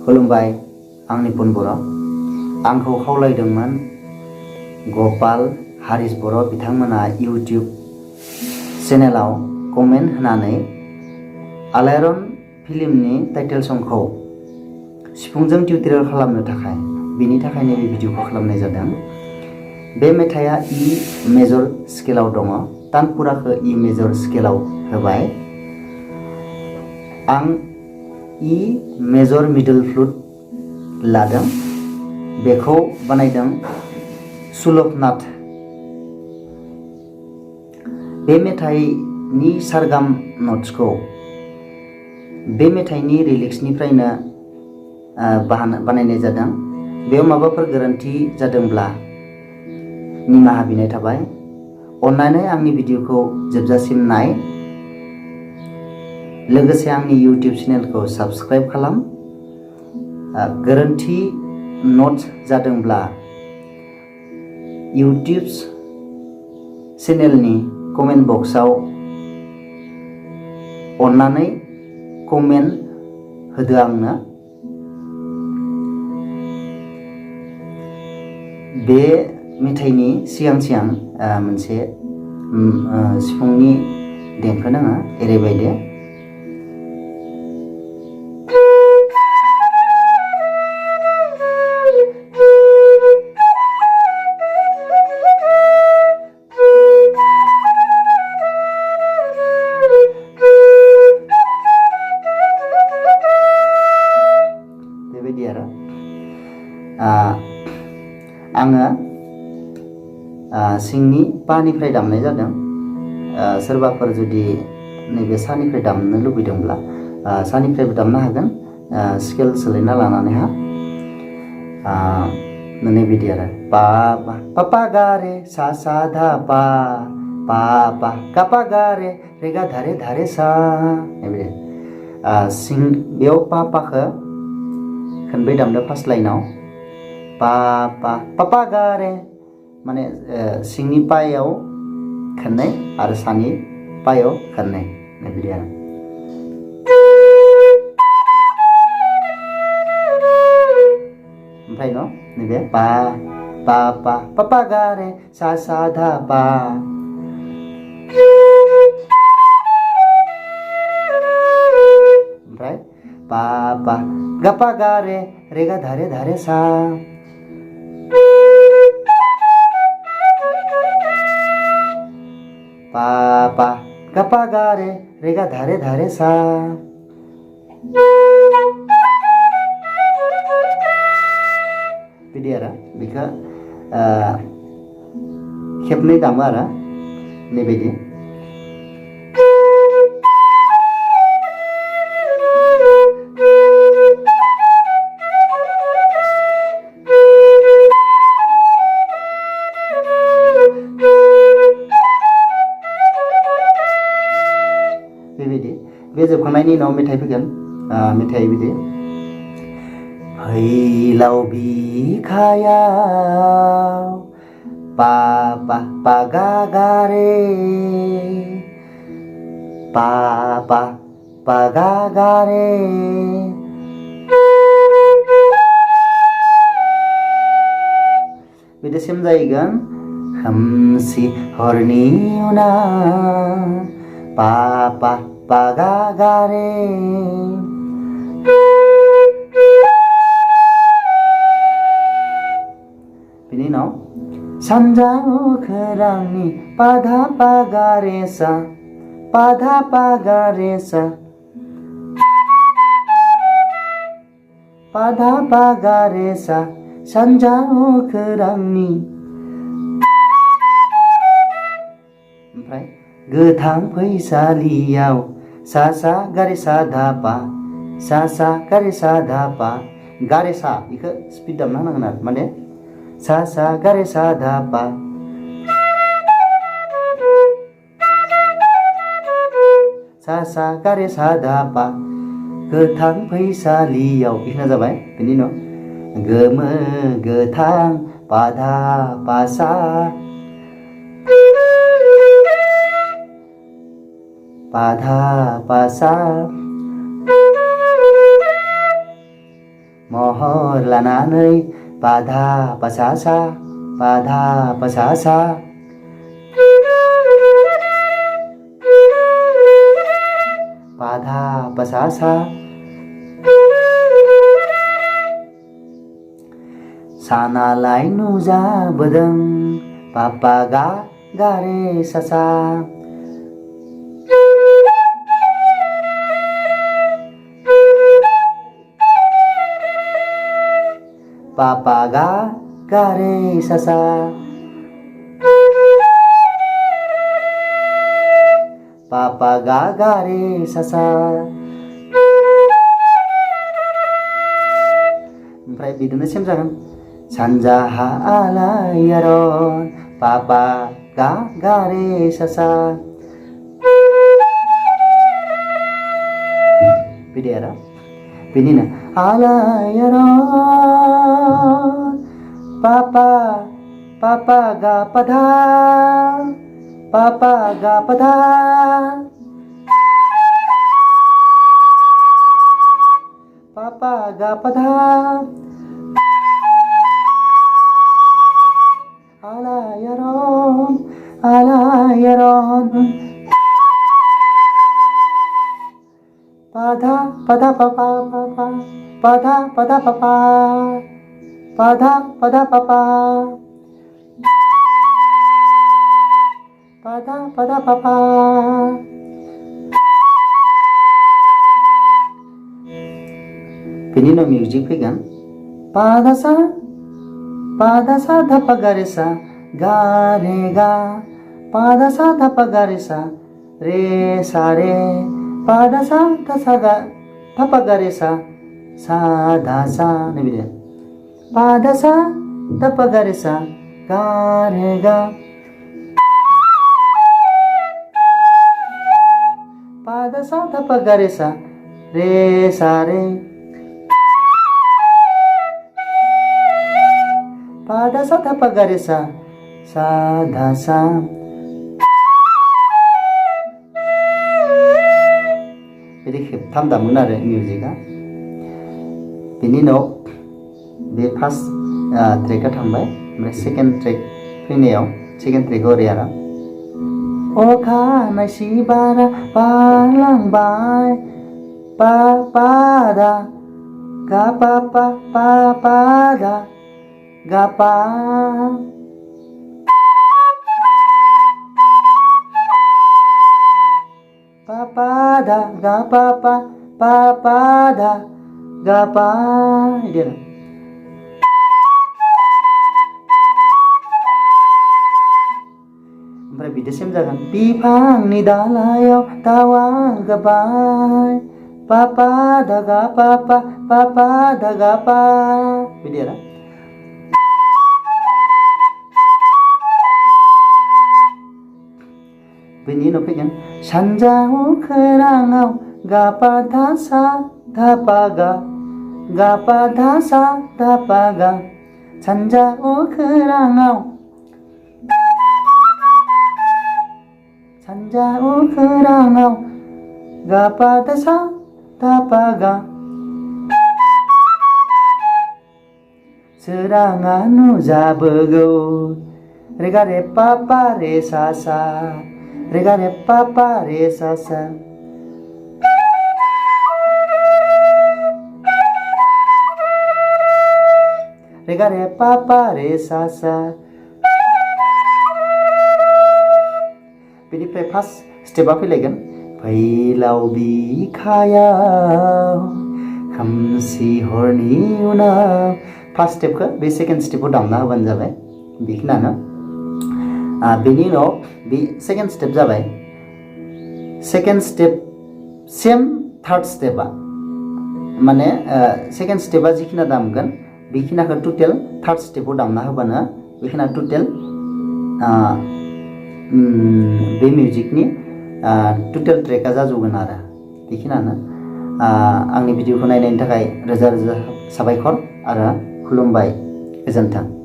खुलुमबाय आं निपुन बर' आंखौ खावलायदोंमोन गपाल हारिस बर' बिथांमोना इउटिउब चेनेलाव कमेन्ट होनानै आलायारन फिल्मनि टाइटेल संखौ सिफुंजों टिउटरियेल खालामनो थाखाय बिनि थाखायनो बे भिडिअखौ खालामनाय जादों। बे मेथाइआ इ मेजर स्केलाव दङ। तानपुराखौ इ मेजर स्केलाव होबाय। आं इ मेजर मिडल फ्लुट लादों। बेखौ बानायदों सुलभनाथ। बे मेथाइनि सारगाम नट्सखौ बे मेथाइनि रिलिक्सनिफ्रायनो बानायनाय जादों। बेयाव माबाफोर गोरोन्थि जादोंब्ला निमाहा बिनाय थाबाय। अन्नानै आंनि भिडिअखौ जोबजासिम नाय। लोगोसे आंनि इउटिउब चेनेलखौ साबस्क्राइब खालाम। गोरोन्थि नट्स जादोंब्ला इउटिउब चेनेलनि कमेन्ट बक्सआव अन्नानै कमेन्ट होदो आंनो। बे मेथाइनि सिगां मोनसे सिफुंनि देंखो दङ एरैबायदि। बेबायदि आरो आङो सिंनि पानिफ्राय दामनाय जादों। सोरबाफोर जुदि नैबे सानिफ्राय दामनो लुबैदोंब्ला सानिफ्रायबो दामनो हागोन। स्केल सोलायना लानानैहा नैबायदि आरो पा पा गा रे सा सा धा पा पा पा गा पा गा रे रे गा धा रे सा। नैबायदि बेयाव पाखौ खनब्रै दामदो फार्स्ट लाइनाव। पा पा गा रे माने सिंनि पायाव खननै आरो सानि पायाव खननै बेबायदि आरो। ओमफ्राय न नैबे पा पा पा पा गा रे सा सा धा पा। ओमफ्राय पा गा पा गा रे रे गा धा रे सा। पा गा पा गा रे गा धा रे सा। बिदि आरो बेखौ खेबनै दामो आरो नैबायदि। बेबायदि बे जोबखांनायनि उनाव मेथाइ फैगोन। मेथाइ बिदि फैलाव बिखायाव पा गा गा रे पा गा गा रे। बिदि सेम जाहैगोन। खोमसि हरनि उनाव पा गा गा रे। बिनि उनाव सानजा अख्रांनि पाधा पा गा रे सा पाधा पा गा रे सा पाधा पा गा रे सा सानजा अख्रांनि। ओमफ्राय गोथां फैसालियाव सा सा गा रे सा धा पा सा सा गा रे सा धा पा गा रे सा बेखौ स्पिड दामना होनांगोन आरो माने सा सा गा रे सा धा पा सा सा गा रे सा धा पा गोथां फैसालियाव बेखिनिया जाबाय। बेनि उनाव गोमो गोथां पाधा पा सा पाधा पा सा महर लानानै पाधा पासासा पाधा पासासा पाधा पासासा सानालाय नुजाबोदों पापा गा गारे सासा पापा गा गारे सासा पापा गा गारे सासा ओमफ्राय बिदिनो सेम जागोन सानजाहा आलायारन पापा गा गारे सासा बिदि आरो बिनिनो आलायारन पापा पापा गा पाधा पापा गा पाधा पापा गा पाधा आलायारन आलायारन पाधा पाधा पापा पापा पाधा पाधा पापा पाधा पाधा पापा पाधा पाधा पापा बिनि उनाव मिउजिक फैगोन पाधा सा धापा गारे सा गा रे गा पाधा सा धापा गारे सा रे सा रे पाधा सा गा धापा गारे सा धा सा नै बिदि पाधा सा धापा गारे सा गा रे गा पाधा सा धापा गारे सा रे सा रे पाधा सा धापा गारे सा धा सा बिदि खेबथाम दामगोन आरो मिउजिकआ बिनि उनाव बे फार्स्ट ट्रेकआ थांबाय ओमफ्राय सेकेन्ड ट्रेक फैनायाव सेकेन्ड ट्रेकआव ओरै आरो अखा नायसि बारा बारलांबाय पा पादा गा पा पा पा पादा गा पा पादा गा पा पा पा पादा गा पा बिदि आरो ओमफ्राय बिदि सेम जागोन बिफांनि दालायाव दाउआ गाबबाय पा पादा गा पा पा पा पादा गा पा बिदि आरो बेनि उनाव फैगोन सानजा अख्राङाव गा पा धा सा धा पा गा गा पा धा सा धा पा गा सानजा अख्राङाव सानजा अख्राङाव गा पा धा सा धा पा गा सोराङा नुजाबोगौ रे गा रे पा पा रे सा सा रे गा रे पा पा रे सा सा रे गा रे पा पा रे सा सा बेनिफ्राय फार्स्ट स्टेपआ फैलायगोन फैलाव बिखायाव खोमसि हरनि उनाव फार्स्ट स्टेपखौ बे सेकेन्ड स्टेपआव दामना होबानो जाबाय बेखिनियानो बेनि उनाव बे सेकेन्ड स्टेप जाबाय सेकेन्ड स्टेप सेम थार्ड स्टेपआ माने सेकेन्ड स्टेपआ जिखिना दामगोन बेखिनाखौ टटेल थार्ड स्टेपआव दामना होबानो बेखिना टटेल बे मिउजिकनि टटेल ट्रेकआ जाजोबगोन आरो बेखिनियानो आंनि भिडिअखौ नायनायनि थाखाय रोजा रोजा साबायखर आरो खुलुमबाय गोजोन्थों।